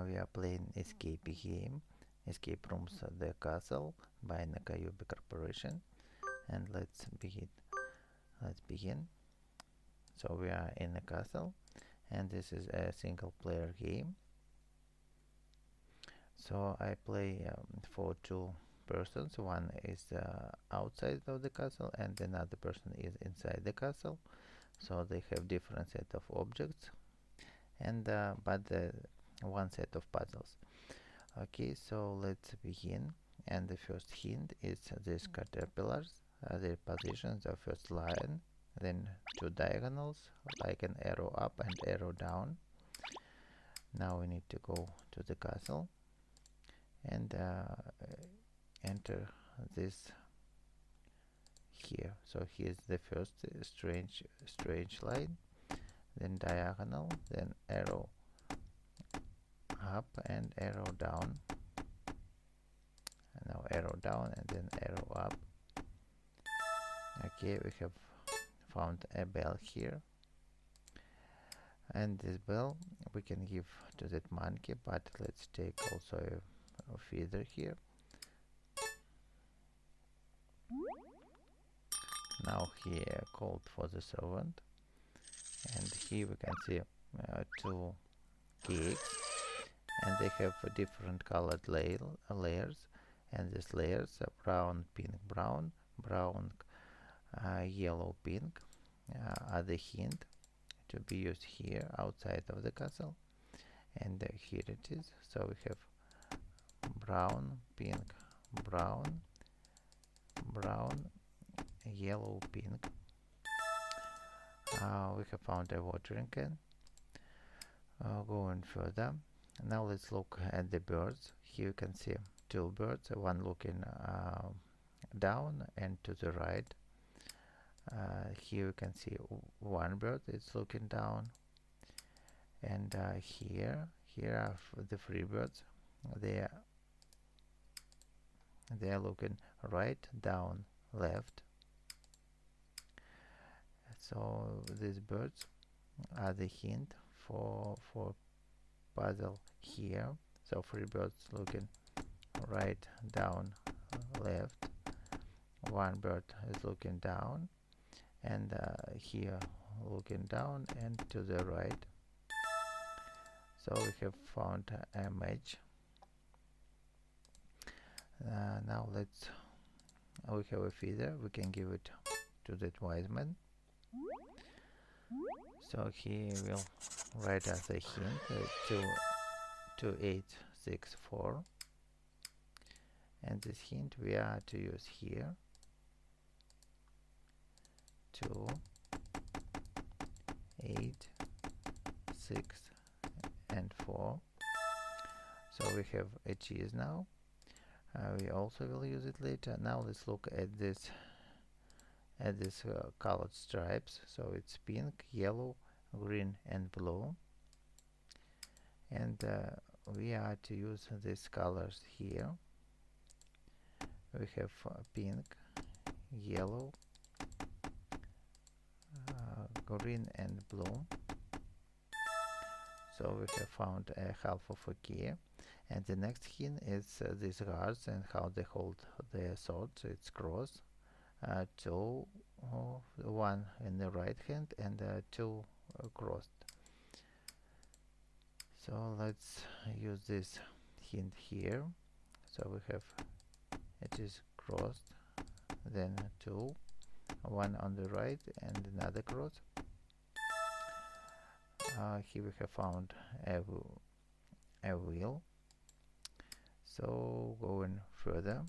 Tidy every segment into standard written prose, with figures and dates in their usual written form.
We are playing escape game, Escape Rooms the Castle by Nakayubi Corporation, and let's begin. So we are in a castle, and this is a single player game. So I play for two persons. One is outside of the castle and another person is inside the castle. So they have different set of objects and but one set of puzzles. Okay, so let's begin. And the first hint is these caterpillars, their positions, the first line, then two diagonals, like an arrow up and arrow down. Now we need to go to the castle and enter this here. So here's the first strange line, then diagonal, then arrow up and arrow down. And now arrow down and then arrow up. Okay, we have found a bell here, and this bell we can give to that monkey, but let's take also a feather here. Now here called for the servant, and here we can see two cakes, and they have different colored layers, and these layers are brown, pink, brown, brown, yellow, pink, are the hint to be used here outside of the castle. And here it is. So we have brown, pink, brown, brown, yellow, pink. We have found a watering can. Going further, now let's look at the birds. Here you can see two birds, one looking down and to the right. Here you can see one bird is looking down, and here are the three birds. They are looking right, down, left. So these birds are the hint for puzzle here. So three birds looking right, down, left. One bird is looking down, and here looking down and to the right. So we have found a match. Now we have a feather. We can give it to that wise man. So he will write as a hint 2864, and this hint we are to use here. 2, 8, 6, and 4. So we have a cheese now. We also will use it later. Now let's look at this colored stripes. So it's pink, yellow, green, and blue. And we are to use these colors here. We have pink, yellow, green, and blue. So we have found a half of a key, and the next hint is these guards and how they hold their sword. So it's cross, two, one in the right hand and two crossed. So let's use this hint here. So we have it is crossed, then two, one on the right and another cross. Here we have found a wheel. So going further,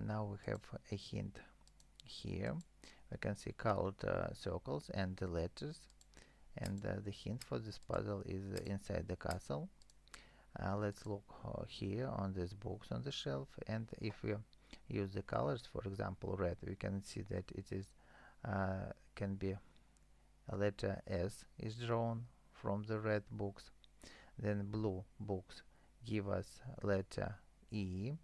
now we have a hint here. We can see colored circles and the letters, and the hint for this puzzle is inside the castle. Let's look here on these books on the shelf, and if we use the colors, for example red, we can see that it is can be a letter S is drawn from the red books. Then blue books give us letter E.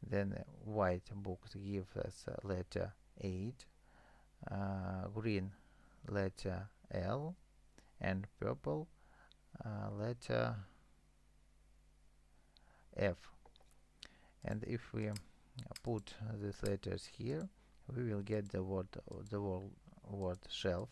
Then white books give us letter 8. Green letter L, and purple letter F, and if we put these letters here, we will get the word shelf.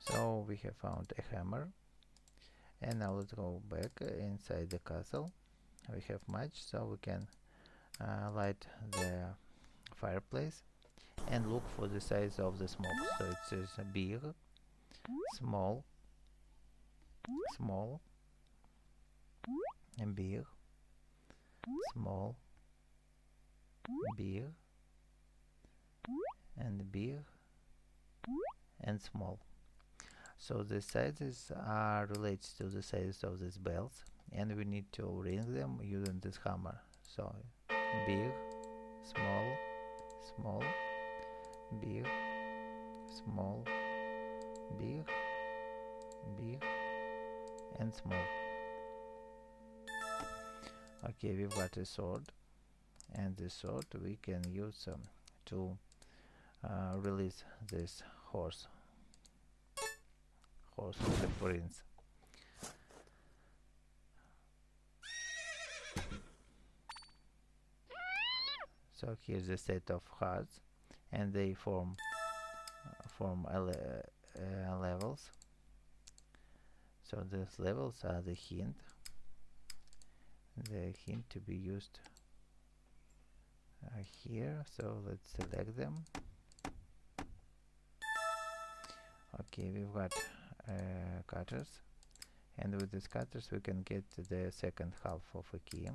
So we have found a hammer, and now let's go back inside the castle. We have match, so we can light the fireplace and look for the size of the smoke. So it says big, small, small, and big, small, big, and big, and small. So the sizes are related to the sizes of these bells, and we need to ring them using this hammer. So big, small, small, big, small, big, big, and small. Okay, we've got a sword, and this sword we can use to release this horse of the prince. So here's a set of hearts, and they form levels. So these levels are the hint to be used here. So let's select them. Okay, we've got cutters, and with these cutters we can get the second half of a key.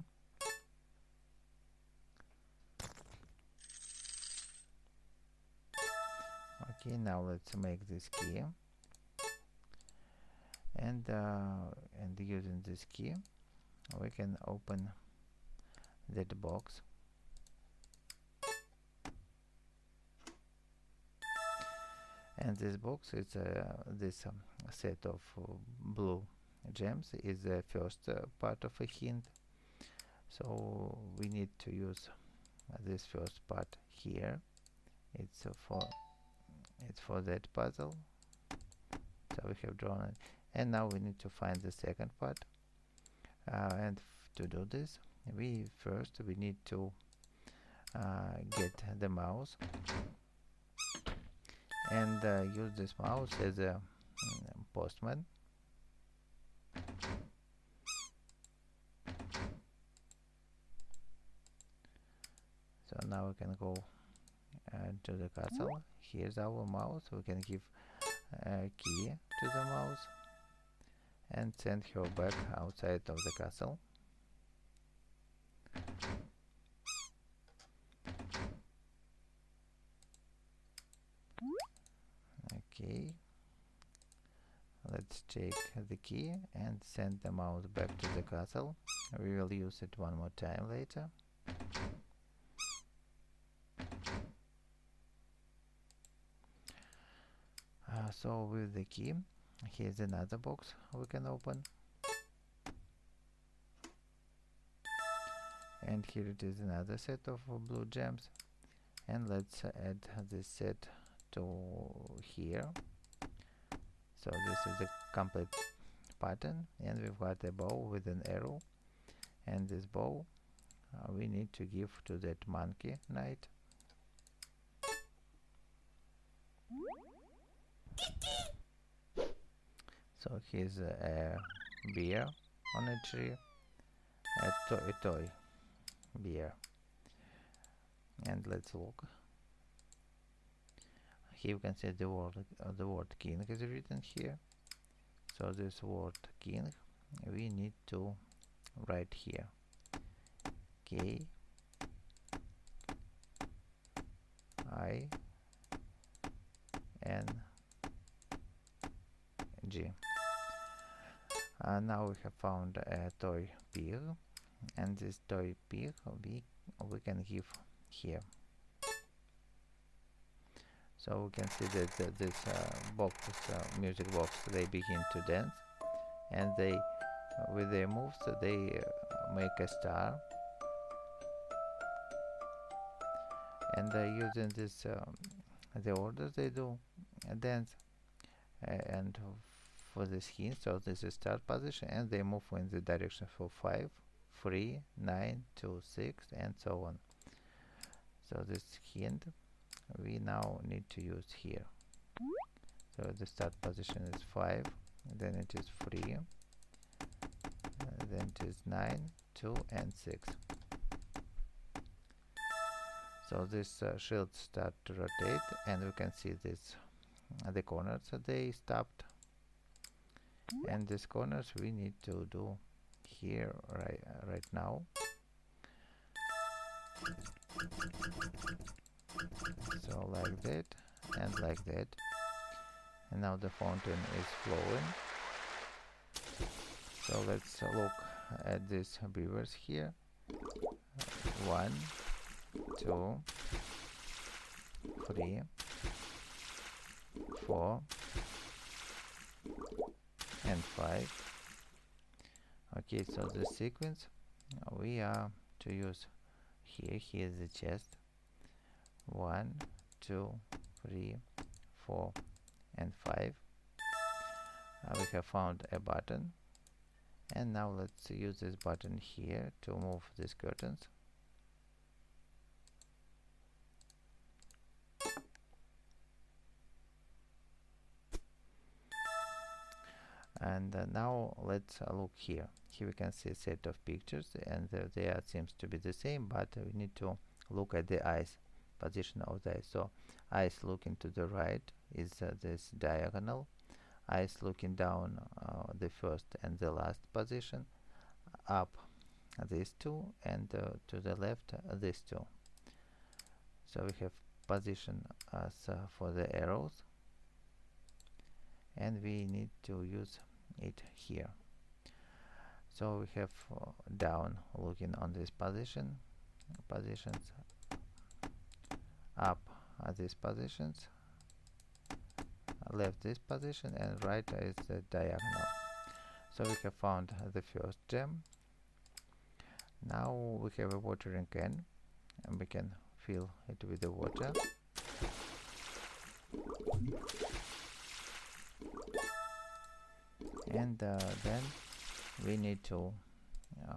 Okay, now let's make this key, and using this key we can open that box. And this box is this set of blue gems is the first part of a hint. So we need to use this first part here. It's for that puzzle. So we have drawn it, and now we need to find the second part. And to do this, we need to get the mouse and use this mouse as a postman. So now we can go to the castle. Here's our mouse. We can give a key to the mouse and send her back outside of the castle. Okay, let's take the key and send the mouse back to the castle. We will use it one more time later. So with the key, here's another box we can open, and here it is, another set of blue gems, and let's add this set to here. So this is the complete pattern, and we've got a bow with an arrow, and this bow we need to give to that monkey knight. So here's a bear on a tree, a toy bear, and let's look. Here you can see the word king is written here. So this word king we need to write here, K I N G. Now we have found a toy pig, and this toy pig we can give here. So we can see that this music box, they begin to dance, and they with their moves they make a star, and using this the orders they do, and then and for this hint, so this is start position, and they move in the direction for 5, 3, 9, 2, 6, and so on. So this hint we now need to use here. So the start position is 5, then it is 3, then it is 9, 2, and 6. So this shield start to rotate, and we can see this the corners they stopped, and these corners we need to do here right now. So like that and like that, and now the fountain is flowing. So let's look at these beavers here. 1, 2, 3, 4, and 5. Okay, so the sequence we are to use here. Here is the chest. 1, 2, 3, 4, and 5. We have found a button, and now let's use this button here to move these curtains. And now let's look here. Here we can see a set of pictures, and they seems to be the same, but we need to look at the eyes, position of the eyes. So eyes looking to the right is this diagonal. Eyes looking down, the first and the last position, up these two, and to the left these two. So we have position as for the arrows, and we need to use it here. So we have down looking on this positions, up at these positions, left this position, and right is the diagonal. So we have found the first gem. Now we have a watering can, and we can fill it with the water. And then we need to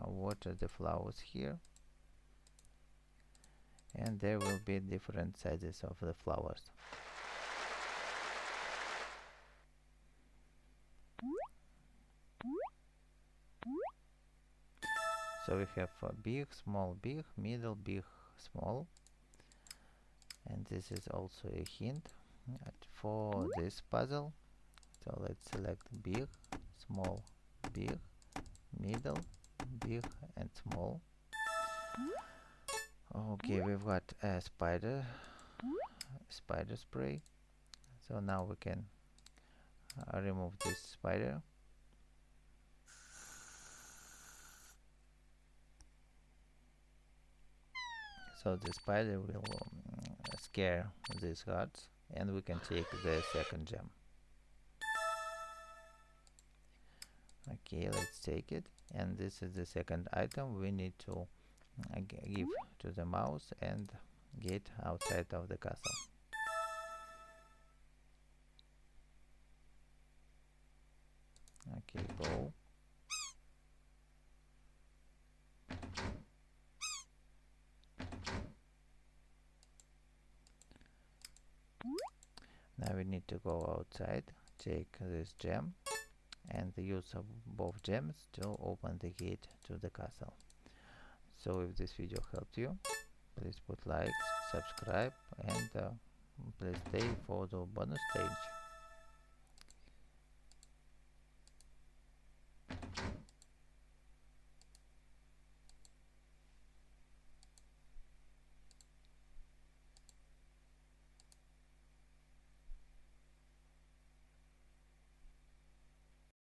water the flowers here, and there will be different sizes of the flowers. So we have big, small, big, middle, big, small, and this is also a hint for this puzzle. So let's select big, small, big, middle, big, and small. Okay, we've got a spider spray. So now we can remove this spider. So the spider will scare these guards, and we can take the second gem. Okay, let's take it, and this is the second item we need to give to the mouse and get outside of the castle. Okay, go. Now we need to go outside, take this gem, and the use of both gems to open the gate to the castle. So if this video helped you, please put likes, subscribe, and please stay for the bonus stage.